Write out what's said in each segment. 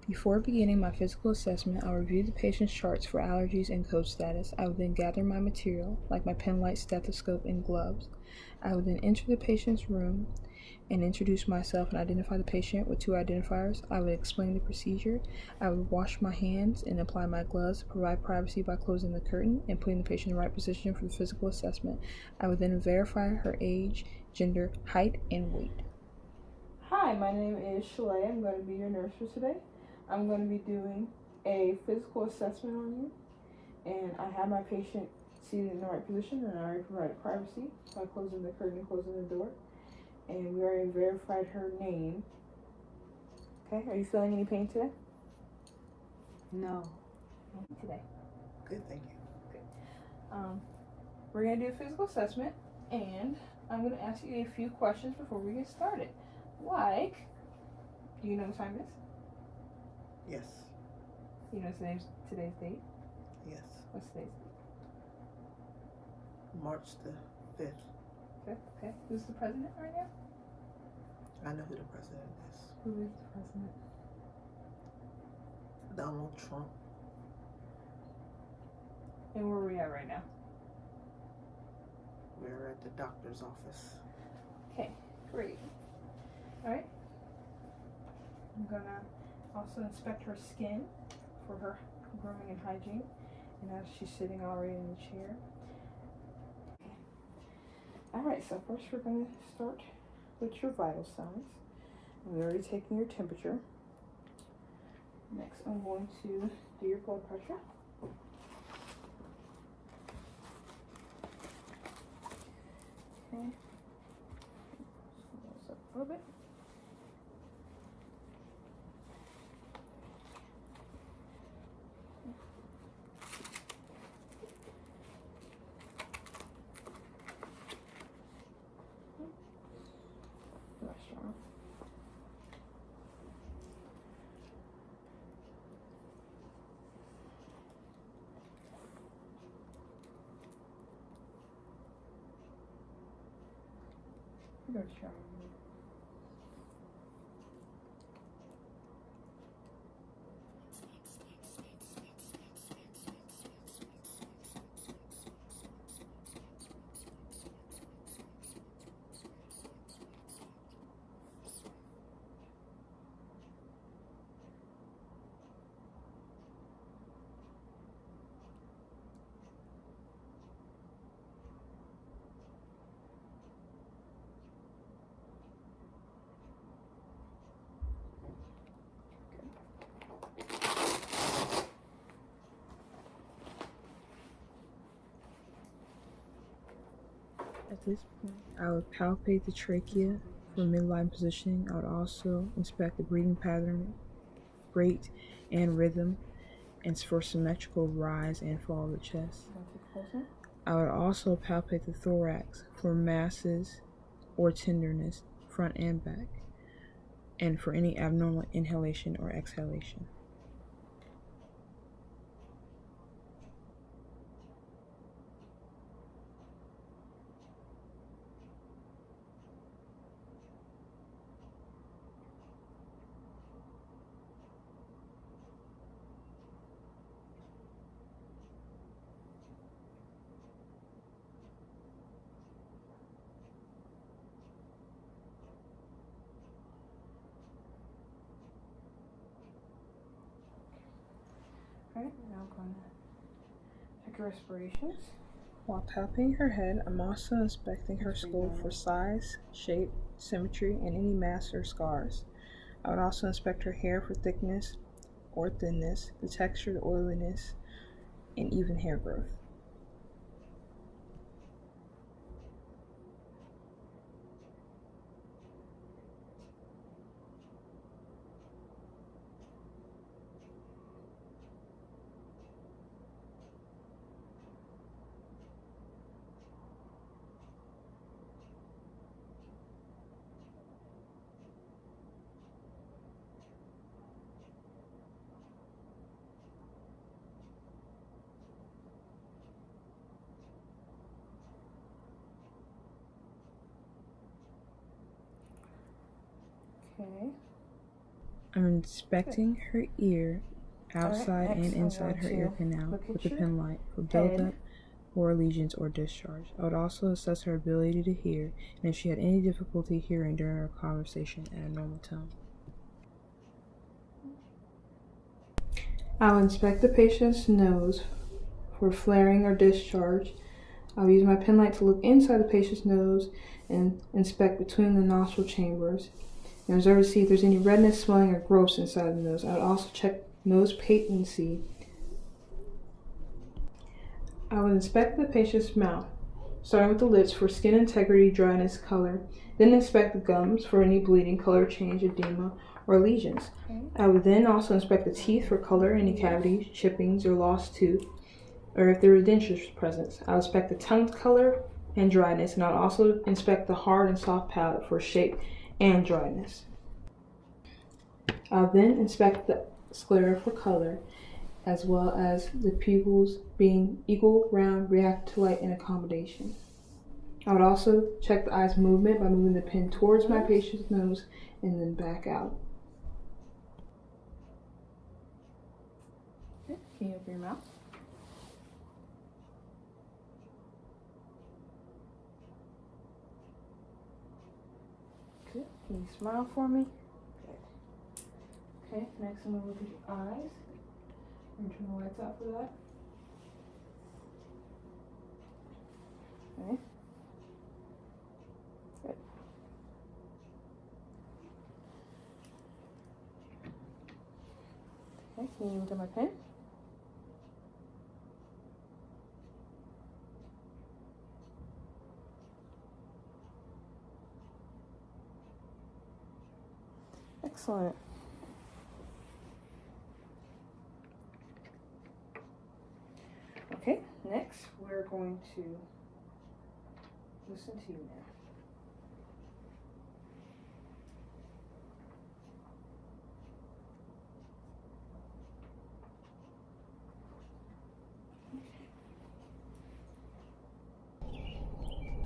Before beginning my physical assessment, I'll review the patient's charts for allergies and code status. I will then gather my material, like my pen light, stethoscope, and gloves. I will then enter the patient's room and introduce myself and identify the patient with 2 identifiers. I would explain the procedure. I would wash my hands and apply my gloves to provide privacy by closing the curtain and putting the patient in the right position for the physical assessment. I would then verify her age, gender, height, and weight. Hi, my name is Shalay. I'm going to be your nurse for today. I'm going to be doing a physical assessment on you, and I have my patient seated in the right position, and I already provided privacy by closing the curtain and closing the door. And we already verified her name. Okay, are you feeling any pain today? No. Today. Good, thank you. We're gonna do a physical assessment, and I'm gonna ask you a few questions before we get started. Like, do you know what time it is? Yes. You know today's date? Yes. What's today's date? March the 5th. 5th, okay. Who's the president right now? I know who the president is. Who is the president? Donald Trump. And where are we at right now? We're at the doctor's office. Okay, great. Alright. I'm gonna also inspect her skin for her grooming and hygiene. And as she's sitting already in the chair. Okay. Alright, so first we're gonna start with your vital signs. We're already taking your temperature. Next, I'm going to do your blood pressure. Okay. Just up a little bit. Not strong. Good job. At this point, I would palpate the trachea for midline positioning. I would also inspect the breathing pattern, rate, and rhythm, and for symmetrical rise and fall of the chest. I would also palpate the thorax for masses or tenderness, front and back, and for any abnormal inhalation or exhalation. Alright, now I'm going to check your respirations. While palpating her head, I'm also inspecting her skull for size, shape, symmetry, and any masks or scars. I would also inspect her hair for thickness or thinness, the texture, the oiliness, and even hair growth. Okay. I'm inspecting her ear outside Alright, and next I'm inside her going ear to canal look at with a your pen light for head. buildup or lesions or discharge. I would also assess her ability to hear and if she had any difficulty hearing during our conversation at a normal tone. I'll inspect the patient's nose for flaring or discharge. I'll use my pen light to look inside the patient's nose and inspect between the nostril chambers and observe to see if there's any redness, swelling, or growths inside the nose. I would also check nose patency. I would inspect the patient's mouth, starting with the lips for skin integrity, dryness, color, then inspect the gums for any bleeding, color change, edema, or lesions. I would then also inspect the teeth for color, any cavities, chippings, or lost tooth, or if there were dentures present. I would inspect the tongue color and dryness, and I would also inspect the hard and soft palate for shape and dryness. I'll then inspect the sclera for color, as well as the pupils being equal, round, react to light, and accommodation. I would also check the eye's movement by moving the pen towards my patient's nose and then back out. Okay, can you open your mouth? Good. Can you smile for me? Good. Okay, next I'm going to look at your eyes. I'm going to turn the lights out for that. Okay. Good. Okay, can you look at my pen? Excellent. Okay, next we're going to listen to you now.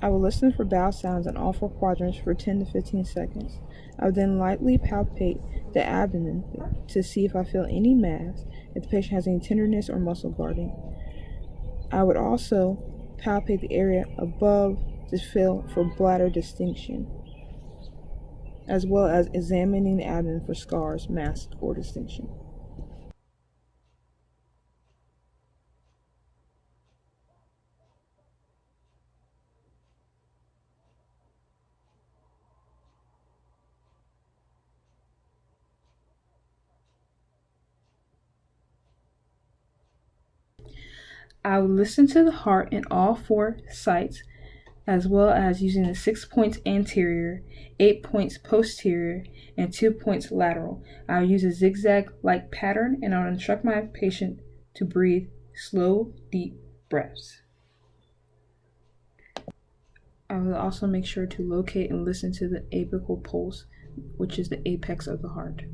I will listen for bowel sounds in all 4 quadrants for 10 to 15 seconds. I will then lightly palpate the abdomen to see if I feel any mass, if the patient has any tenderness or muscle guarding. I would also palpate the area above to feel for bladder distension, as well as examining the abdomen for scars, mass, or distension. I will listen to the heart in all 4 sites, as well as using the 6 points anterior, 8 points posterior, and 2 points lateral. I'll use a zigzag-like pattern, and I'll instruct my patient to breathe slow, deep breaths. I will also make sure to locate and listen to the apical pulse, which is the apex of the heart.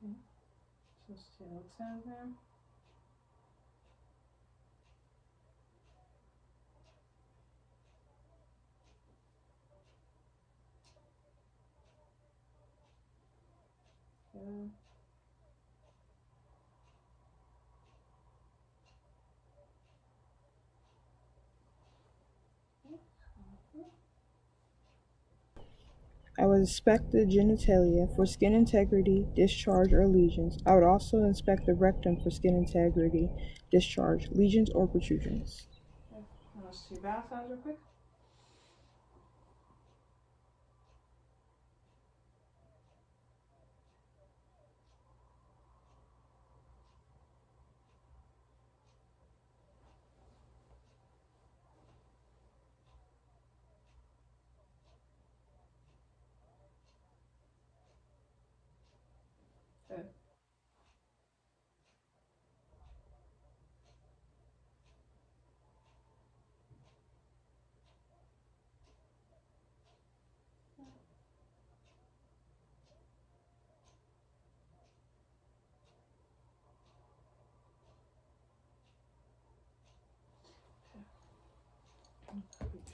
Okay, so still sound now. Good. I would inspect the genitalia for skin integrity, discharge, or lesions. I would also inspect the rectum for skin integrity, discharge, lesions, or protrusions. Okay. Let's do bowel sounds real quick.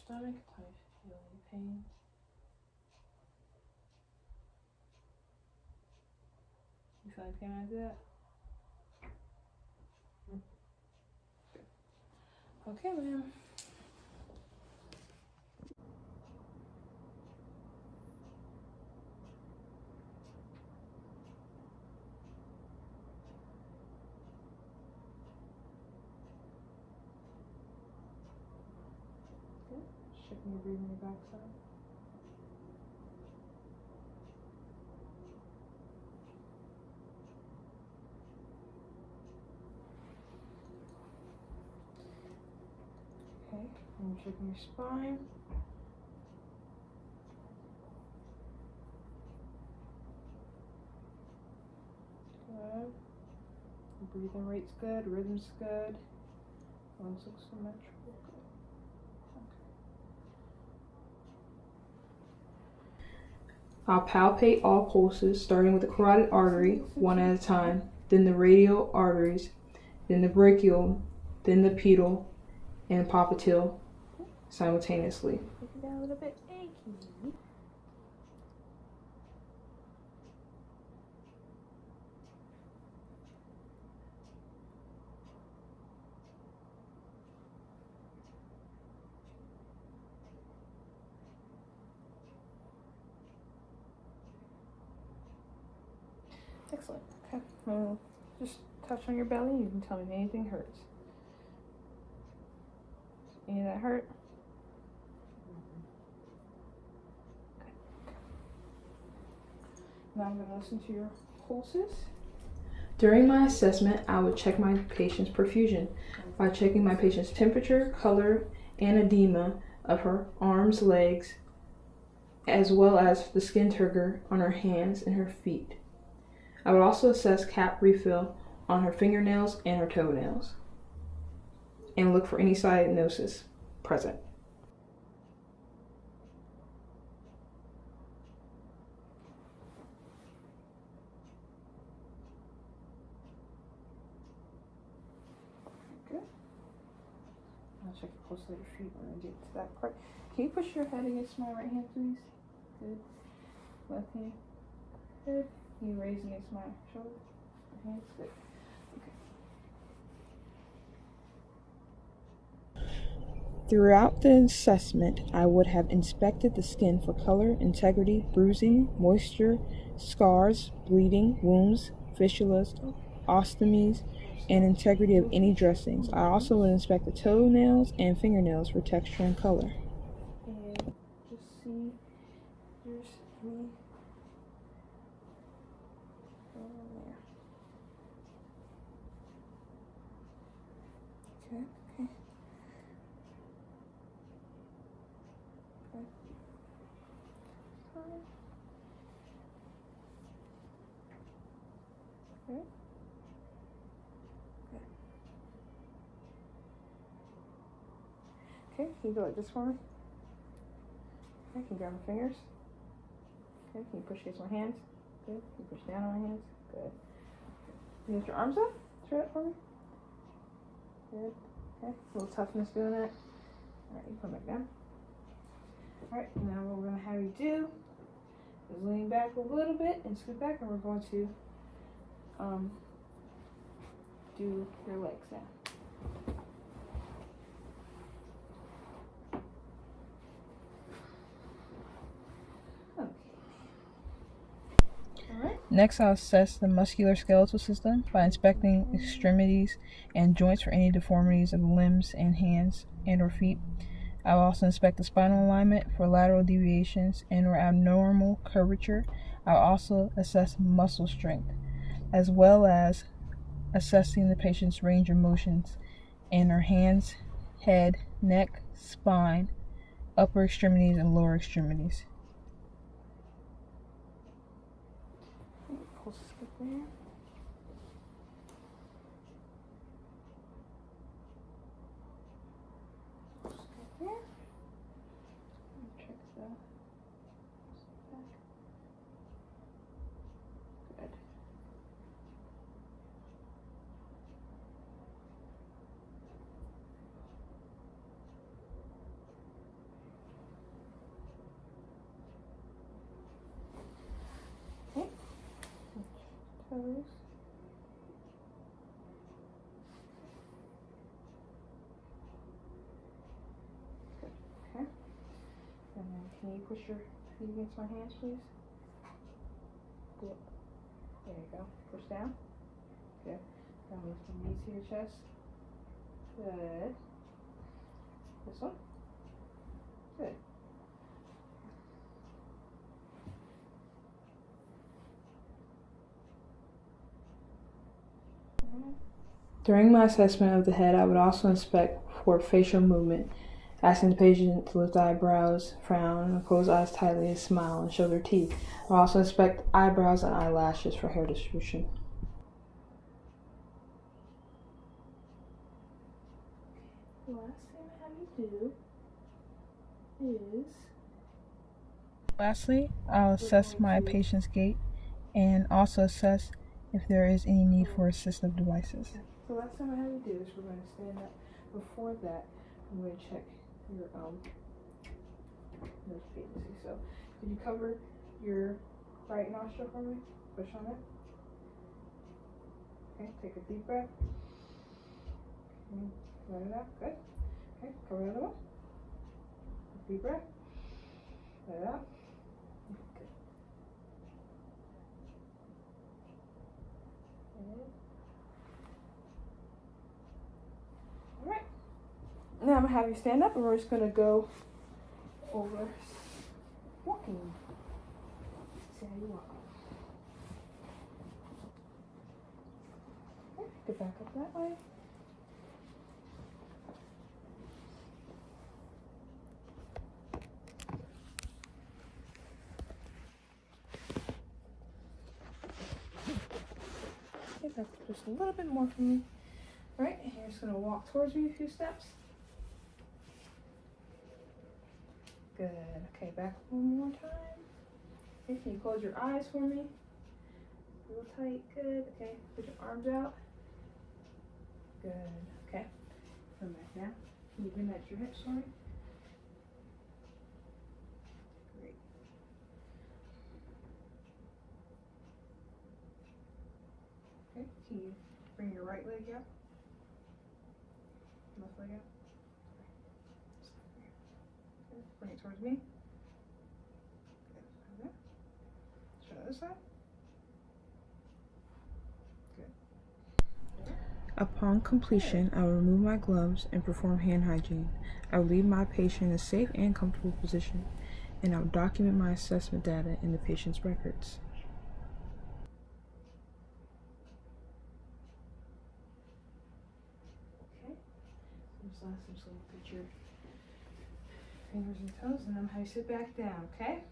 stomach. Tell me if you feel any pain. You feel any pain after that? Okay, ma'am. Good. Checking your breathing on your backside. Okay, and you're checking your spine. Good. Breathing rate's good, rhythm's good. Lungs look symmetrical. Good. Okay. I'll palpate all pulses, starting with the carotid artery, one at a time, then the radial arteries, then the brachial, then the pedal, and popliteal simultaneously. Take it down a little bit. Achy. Excellent. Okay. Just touch on your belly. You can tell me if anything hurts. Any of that hurt? Okay. Now I'm going to listen to your pulses. During my assessment, I would check my patient's perfusion by checking my patient's temperature, color, and edema of her arms, legs, as well as the skin turgor on her hands and her feet. I would also assess cap refill on her fingernails and her toenails and look for any cyanosis present. Good. I'll check the pulse of your feet when I get to that part. Can you push your head against my right hand, please? Good. Left hand. Good. Can you raise against my shoulder? My hands. Good. Throughout the assessment, I would have inspected the skin for color, integrity, bruising, moisture, scars, bleeding, wounds, fistulas, ostomies, and integrity of any dressings. I also would inspect the toenails and fingernails for texture and color. And just see there's any there. Okay. Okay. Okay, can you go like this for me? Okay, can you grab my fingers? Okay, can you push against my hands? Good. Can you push down on my hands? Good. Can you lift your arms up? Straight up for me? Good. Okay, a little toughness doing that. Alright, you come back down. Alright, now what we're going to have you do is lean back a little bit and scoot back, and we're going to do your legs now. Next, I'll assess the musculoskeletal system by inspecting extremities and joints for any deformities of limbs and hands and or feet. I will also inspect the spinal alignment for lateral deviations and or abnormal curvature. I'll also assess muscle strength, as well as assessing the patient's range of motions in her hands, head, neck, spine, upper extremities, and lower extremities. Pulse is good there. Pulse is good there. Check the back. Good. can you push your feet against my hands, please? Good. There you go. Push down. Good. Now lift the knees to your chest. Good. This one. Good. During my assessment of the head, I would also inspect for facial movement, asking the patient to lift eyebrows, frown, and close eyes tightly and smile and show their teeth. I would also inspect eyebrows and eyelashes for hair distribution. The last thing I have you do is... Lastly, I'll assess my patient's gait and also assess if there is any need for assistive devices. So last time I have you do is we're going to stand up. Before that, I'm going to check your nose patency. So, can you cover your right nostril for me? Push on it. Okay, take a deep breath. Okay, let it out. Good. Okay, cover the other one. Deep breath. Let it out. Good. Alright. Now I'm going to have you stand up and we're just going to go over walking. See how you walk. Okay, get back up that way. Okay, back up just a little bit more for me. Alright, and you're just going to walk towards me a few steps. Good. Okay, back one more time. Okay, can you close your eyes for me? Real tight. Good. Okay, put your arms out. Good. Okay. Come back now. Can you bend at your hips for me? Great. Okay, can you bring your right leg up? Left leg up? Okay. Bring it towards me. Good. Okay. Show the other side. Good. Upon completion, I will remove my gloves and perform hand hygiene. I will leave my patient in a safe and comfortable position, and I will document my assessment data in the patient's records. Okay. So last, I'm just going to put your fingers and toes, and I'm going to have you sit back down, okay?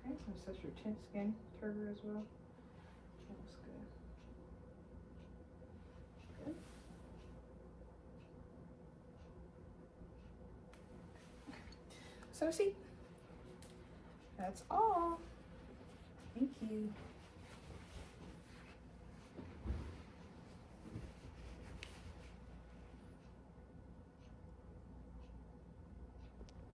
Okay, so assess your chin, skin, turgor as well. That looks good. Good. So see, that's all. Thank you.